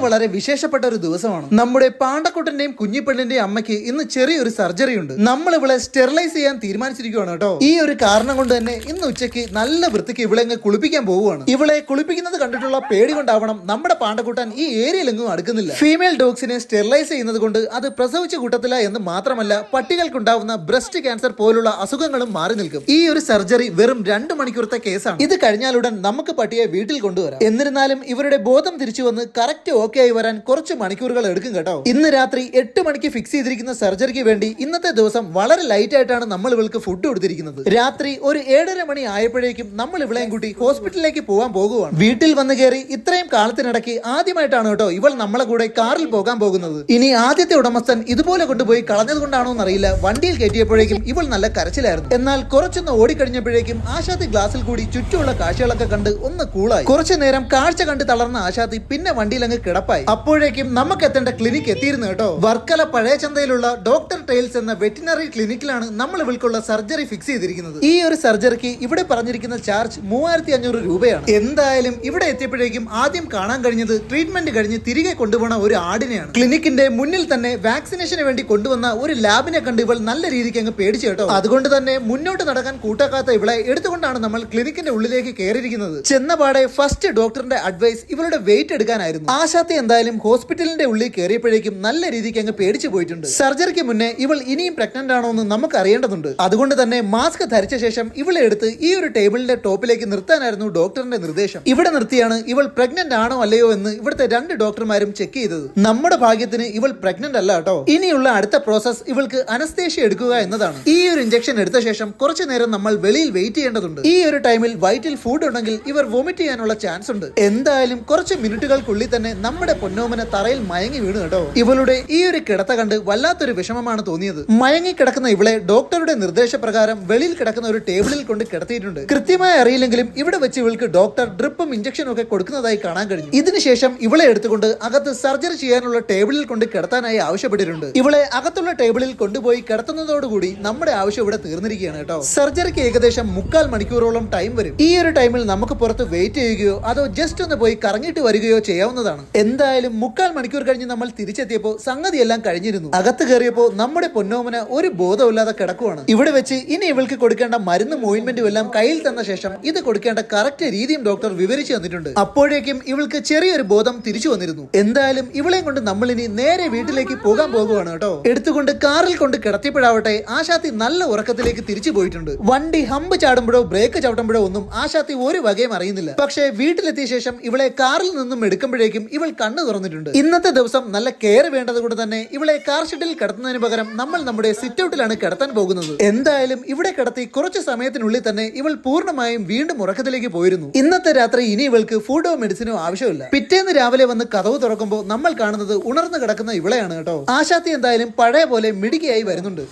വളരെ വിശേഷപ്പെട്ട ഒരു ദിവസമാണ്. നമ്മുടെ പാണ്ടക്കുട്ടന്റെയും കുഞ്ഞിപ്പെണ്ണിന്റെയും അമ്മയ്ക്ക് ഇന്ന് ചെറിയൊരു സർജറി ഉണ്ട്. നമ്മൾ ഇവളെ സ്റ്റെറിലൈസ് ചെയ്യാൻ തീരുമാനിച്ചിരിക്കുകയാണ് കേട്ടോ. ഈ ഒരു കാരണം കൊണ്ട് തന്നെ ഇന്ന് ഉച്ചയ്ക്ക് നല്ല വൃത്തിക്ക് ഇവളെ കുളിപ്പിക്കാൻ പോവുകയാണ്. ഇവളെ കുളിപ്പിക്കുന്നത് കണ്ടിട്ടുള്ള പേടി കൊണ്ടാവണം നമ്മുടെ പാണ്ടക്കുട്ടൻ ഈ ഏരിയയിലെങ്ങും അടുക്കുന്നില്ല. ഫീമെയിൽ ഡോഗ്സിനെ സ്റ്റെറിലൈസ് ചെയ്യുന്നത് കൊണ്ട് അത് പ്രസവിച്ച കൂട്ടത്തില്ല എന്ന് മാത്രമല്ല, പട്ടികൾക്കുണ്ടാവുന്ന ബ്രസ്റ്റ് ക്യാൻസർ പോലുള്ള അസുഖങ്ങളും മാറി നിൽക്കും. ഈ ഒരു സർജറി വെറും 2 മണിക്കൂറത്തെ കേസാണ്. ഇത് കഴിഞ്ഞാലുടൻ നമുക്ക് പട്ടിയെ വീട്ടിൽ കൊണ്ടുവരാം. എന്നിരുന്നാലും ഇവരുടെ ബോധം തിരിച്ചു വന്ന് കറക്റ്റ് ഓക്കെ ആയി വരാൻ കുറച്ച് മണിക്കൂറുകൾ എടുക്കും കേട്ടോ. ഇന്ന് രാത്രി 8 മണിക്ക് ഫിക്സ് ചെയ്തിരിക്കുന്ന സർജറിക്ക് വേണ്ടി ഇന്നത്തെ ദിവസം വളരെ ലൈറ്റ് ആയിട്ടാണ് നമ്മൾ ഇവൾക്ക് ഫുഡ് കൊടുത്തിരിക്കുന്നത്. രാത്രി ഒരു 7:30 മണി ആയപ്പോഴേക്കും നമ്മൾ ഇവളെയും കൂട്ടി ഹോസ്പിറ്റലിലേക്ക് പോകാൻ പോകുവാണ്. വീട്ടിൽ വന്ന് കയറി ഇത്രയും കാലത്തിനിടയ്ക്ക് ആദ്യമായിട്ടാണ് കേട്ടോ ഇവൾ നമ്മളെ കൂടെ കാറിൽ പോകാൻ പോകുന്നത്. ഇനി ആദ്യത്തെ ഉടമസ്ഥൻ ഇതുപോലെ കൊണ്ടുപോയി കളഞ്ഞത് കൊണ്ടാണോ എന്നറിയില്ല, വണ്ടിയിൽ കയറ്റിയപ്പോഴേക്കും ഇവൾ നല്ല കരച്ചിലായിരുന്നു. എന്നാൽ കുറച്ചൊന്ന് ഓടിക്കഴിഞ്ഞപ്പോഴേക്കും ആശാത്തി ഗ്ലാസിൽ കൂടി ചുറ്റുമുള്ള കാഴ്ചകളൊക്കെ കണ്ട് ഒന്ന് കൂളായി. കുറച്ചു നേരം കാഴ്ച കണ്ട് തളർന്ന ആശാത്തി പിന്നെ വണ്ടിയിൽ അങ്ങ് കിടപ്പായി. അപ്പോഴേക്കും നമുക്ക് എത്തേണ്ട ക്ലിനിക് എത്തിയിരുന്നു കേട്ടോ. വർക്കല പഴയ ചന്തയിലുള്ള ഡോക്ടർ ടൈൽസ് എന്ന വെറ്റിനറി ക്ലിനിക്കിലാണ് നമ്മൾ ഇവൾക്കുള്ള സർജറി ഫിക്സ് ചെയ്തിരിക്കുന്നത്. ഈ ഒരു സർജറിക്ക് ഇവിടെ പറഞ്ഞിരിക്കുന്ന ചാർജ് 3500 രൂപയാണ്. എന്തായാലും ഇവിടെ എത്തിയപ്പോഴേക്കും ആദ്യം കാണാൻ കഴിഞ്ഞത് ട്രീറ്റ്മെന്റ് കഴിഞ്ഞ് തിരികെ കൊണ്ടുപോകുന്ന ഒരു ആടിനെയാണ്. ക്ലിനിക്കിന്റെ മുന്നിൽ തന്നെ വാക്സിനേഷന് വേണ്ടി കൊണ്ടുവന്ന ഒരു ലാബിനെ കണ്ട് ഇവൾ നല്ല രീതിക്ക് അങ്ങ് പേടിച്ചു കേട്ടോ. അതുകൊണ്ട് തന്നെ മുന്നോട്ട് നടക്കാൻ കൂട്ടാക്കാത്ത ഇവളെ എടുത്തുകൊണ്ടാണ് നമ്മൾ ക്ലിനിക്കിന്റെ ഉള്ളിലേക്ക് കയറിയിരിക്കുന്നത്. ചെന്നപാടെ ഫസ്റ്റ് ഡോക്ടറിന്റെ അഡ്വൈസ് ഇവളുടെ വെയിറ്റ് എടുക്കാനായിരുന്നു. ആശാത്തി എന്തായാലും ഹോസ്പിറ്റലിന്റെ ഉള്ളിൽ കയറിയപ്പോഴേക്കും നല്ല രീതിക്ക് അങ്ങ് പേടിച്ചു പോയിട്ടുണ്ട്. സർജറിക്ക് മുന്നേ ഇവൾ ഇനിയും പ്രഗ്നന്റ് ആണോ എന്ന് നമുക്ക് അറിയേണ്ടതുണ്ട്. അതുകൊണ്ട് തന്നെ മാസ്ക് ധരിച്ച ശേഷം ഇവളെ എടുത്ത് ഈ ഒരു ടേബിളിന്റെ ടോപ്പിലേക്ക് നിർത്താനായിരുന്നു ഡോക്ടറിന്റെ നിർദ്ദേശം. ഇവിടെ നിർത്തിയാണ് ഇവൾ പ്രഗ്നന്റ് ആണോ അല്ലയോ എന്ന് ഇവിടുത്തെ 2 ഡോക്ടർമാരും ചെക്ക് ചെയ്തത്. നമ്മുടെ ഭാഗ്യത്തിന് ഇവൾ പ്രഗ്നന്റ് അല്ല കേട്ടോ. ഇനിയുള്ള അടുത്ത പ്രോസസ് ഇവൾക്ക് അനസ്തേഷ്യ എടുക്കുക എന്നതാണ്. ഈ ഒരു ഇഞ്ചക്ഷൻ എടുത്ത ശേഷം കുറച്ചു നേരം നമ്മൾ വെളിയിൽ വെയിറ്റ് ചെയ്യേണ്ടതുണ്ട്. ഈ ഒരു ടൈമിൽ വയറ്റിൽ ഫുഡ് ഉണ്ടെങ്കിൽ ഇവർ വോമിറ്റ് ചെയ്യാനുള്ള ചാൻസ് ഉണ്ട്. എന്തായാലും കുറച്ച് മിനിറ്റുകൾക്കുള്ളിൽ തന്നെ നമ്മുടെ പൊന്നോമന തറയിൽ മയങ്ങി വീണു കേട്ടോ. ഇവളുടെ ഈ ഒരു കിടത്ത കണ്ട് വല്ലാത്തൊരു വിഷമമാണ് തോന്നിയത്. മയങ്ങി കിടക്കുന്ന ഇവളെ ഡോക്ടറുടെ നിർദ്ദേശപ്രകാരം വെളിയിൽ കിടക്കുന്ന ഒരു ടേബിളിൽ കൊണ്ട് കിടത്തിയിട്ടുണ്ട്. കൃത്യമായി അറിയില്ലെങ്കിലും ഇവിടെ വെച്ച് ഇവൾക്ക് ഡോക്ടർ ഡ്രിപ്പും ഇഞ്ചക്ഷനും ഒക്കെ കൊടുക്കുന്നതായി കാണാൻ കഴിഞ്ഞു. ഇതിനുശേഷം ഇവളെ എടുത്തുകൊണ്ട് അകത്ത് സർജറി ചെയ്യാനുള്ള ടേബിളിൽ കൊണ്ട് കിടത്താനായി ആവശ്യപ്പെട്ടിട്ടുണ്ട്. ഇവളെ അകത്തുള്ള ടേബിളിൽ കൊണ്ടുപോയി കിടത്തുന്നതോടുകൂടി നമ്മുടെ ആവശ്യം ഇവിടെ തീർന്നിരിക്കുകയാണ് കേട്ടോ. സർജറിക്ക് ഏകദേശം 3/4 മണിക്കൂറോളം ടൈം വരും. ഈ ഒരു ടൈമിൽ നമുക്ക് പുറത്ത് വെയിറ്റ് ചെയ്യുകയോ അതോ ജസ്റ്റ് ഒന്ന് പോയി കറങ്ങിയിട്ട് വരികയോ ചെയ്യാവുന്നതാണ്. എന്തായാലും 3/4 മണിക്കൂർ കഴിഞ്ഞ് നമ്മൾ തിരിച്ചെത്തിയപ്പോൾ സംഗതി എല്ലാം കഴിഞ്ഞിരുന്നു. അകത്ത് കയറിയപ്പോൾ നമ്മുടെ പൊന്നോമന ഒരു ബോധമില്ലാതെ കിടക്കുവാണ്. ഇവിടെ വെച്ച് ഇനി ഇവൾക്ക് കൊടുക്കേണ്ട മരുന്നും ഓയിന്റ്മെന്റും എല്ലാം കയ്യിൽ തന്ന ശേഷം ഇത് കൊടുക്കേണ്ട കറക്റ്റ് രീതിയും ഡോക്ടർ വിവരിച്ചു തന്നിട്ടുണ്ട്. അപ്പോഴേക്കും ഇവൾക്ക് ചെറിയൊരു ബോധം തിരിച്ചു വന്നിരുന്നു. എന്തായാലും ഇവളെയും കൊണ്ട് നമ്മൾ ഇനി നേരെ വീട്ടിലേക്ക് പോകാൻ പോകുവാണ് കേട്ടോ. എടുത്തുകൊണ്ട് കാറിൽ കൊണ്ട് കിടത്തിയപ്പോഴാവട്ടെ ആശാത്തി നല്ല ഉറക്കത്തിലേക്ക് തിരിച്ചു പോയിട്ടുണ്ട്. വണ്ടി ഹമ്പ് ചാടുമ്പോഴോ ബ്രേക്ക് ചവിട്ടുമ്പോഴോ ഒന്നും ആശാത്തി ഒരു വകയും അറിയുന്നില്ല. പക്ഷേ വീട്ടിലെത്തിയ ശേഷം ഇവളെ കാറിൽ നിന്നും എടുക്കുമ്പോഴേക്കും ഇവൾ കണ്ണു തുറന്നിട്ടുണ്ട്. ഇന്നത്തെ ദിവസം നല്ല കെയർ വേണ്ടത് കൊണ്ട് തന്നെ ഇവളെ കാർ ഷെഡിൽ കിടത്തുന്നതിന് പകരം നമ്മൾ നമ്മുടെ സിറ്റ് ഔട്ടിലാണ് കിടത്താൻ പോകുന്നത്. എന്തായാലും ഇവിടെ കിടത്തി കുറച്ച് സമയത്തിനുള്ളിൽ തന്നെ ഇവൾ പൂർണ്ണമായും വീണ്ടും ഉറക്കത്തിലേക്ക് പോയിരുന്നു. ഇന്നത്തെ രാത്രി ഇനി ഇവൾക്ക് ഫുഡോ മെഡിസിനോ ആവശ്യമില്ല. പിറ്റേന്ന് രാവിലെ വന്ന് കതവ് തുറക്കുമ്പോൾ നമ്മൾ കാണുന്നത് ഉണർന്നു കിടക്കുന്ന ഇവളെയാണ് കേട്ടോ. ആശാത്തി എന്തായാലും പഴയ പോലെ മിടുക്കിയായി വരുന്നുണ്ട്.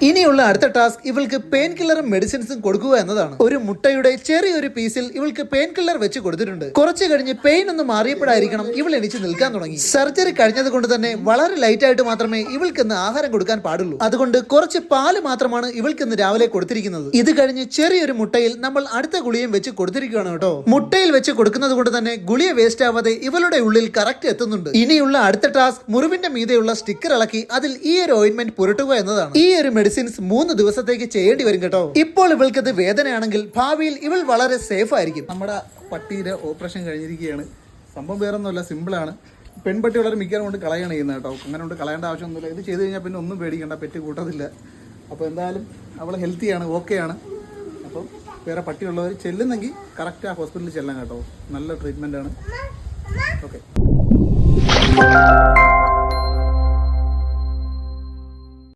ഇനിയുള്ള അടുത്ത ടാസ്ക് ഇവൾക്ക് പെയിൻ കില്ലറും മെഡിസിൻസും കൊടുക്കുക എന്നതാണ്. ഒരു മുട്ടയുടെ ചെറിയൊരു പീസിൽ ഇവൾക്ക് പെയിൻ കില്ലർ വെച്ച് കൊടുത്തിട്ടുണ്ട്. കുറച്ച് കഴിഞ്ഞ് പെയിൻ ഒന്ന് മാറിയപ്പോഴായിരിക്കണം ഇവൾ എണിച്ച് നിൽക്കാൻ തുടങ്ങി. സർജറി കഴിഞ്ഞത് കൊണ്ട് തന്നെ വളരെ ലൈറ്റ് ആയിട്ട് മാത്രമേ ഇവൾക്ക് ഇന്ന് ആഹാരം കൊടുക്കാൻ പാടുള്ളൂ. അതുകൊണ്ട് കുറച്ച് പാല് മാത്രമാണ് ഇവൾക്ക് ഇന്ന് രാവിലെ കൊടുത്തിരിക്കുന്നത്. ഇത് കഴിഞ്ഞ് ചെറിയൊരു മുട്ടയിൽ നമ്മൾ അടുത്ത ഗുളിയും വെച്ച് കൊടുത്തിരിക്കുകയാണ് കേട്ടോ. മുട്ടയിൽ വെച്ച് കൊടുക്കുന്നത് കൊണ്ട് തന്നെ ഗുളിയ വേസ്റ്റ് ആവാതെ ഇവളുടെ ഉള്ളിൽ കറക്റ്റ് എത്തുന്നുണ്ട്. ഇനിയുള്ള അടുത്ത ടാസ്ക് മുറിവിന്റെ മീതെയുള്ള സ്റ്റിക്കർ ഇളക്കി അതിൽ ഈ ഒരു ഓയിന്റ്മെന്റ് പുരട്ടുക എന്നതാണ്. ഈ ഒരു മെഡിസിൻസ് 3 ദിവസത്തേക്ക് ചെയ്യേണ്ടി വരും കേട്ടോ. ഇപ്പോൾ ഇവൾക്കത് വേദനയാണെങ്കിൽ ഭാവിയിൽ ഇവൾ വളരെ സേഫ് ആയിരിക്കും. നമ്മുടെ പട്ടിയുടെ ഓപ്പറേഷൻ കഴിഞ്ഞിരിക്കുകയാണ്. സംഭവം വേറൊന്നുമല്ല, സിമ്പിളാണ്. പെൺപട്ടി വളരെ മിക്കവാറും കൊണ്ട് കളയാണ് ചെയ്യുന്നത് കേട്ടോ. അങ്ങനെ കൊണ്ട് കളയേണ്ട ആവശ്യമൊന്നുമില്ല. ഇത് ചെയ്ത് കഴിഞ്ഞാൽ പിന്നെ ഒന്നും പേടിക്കേണ്ട, പെറ്റ് കൂട്ടത്തില്ല. അപ്പോൾ എന്തായാലും അവൾ ഹെൽത്തിയാണ്, ഓക്കെയാണ്. അപ്പം വേറെ പട്ടിയുള്ളവർ ചെല്ലുന്നെങ്കിൽ കറക്റ്റ് ആ ഹോസ്പിറ്റലിൽ ചെല്ലാൻ കേട്ടോ. നല്ല ട്രീറ്റ്മെൻറ്റാണ്. ഓക്കെ.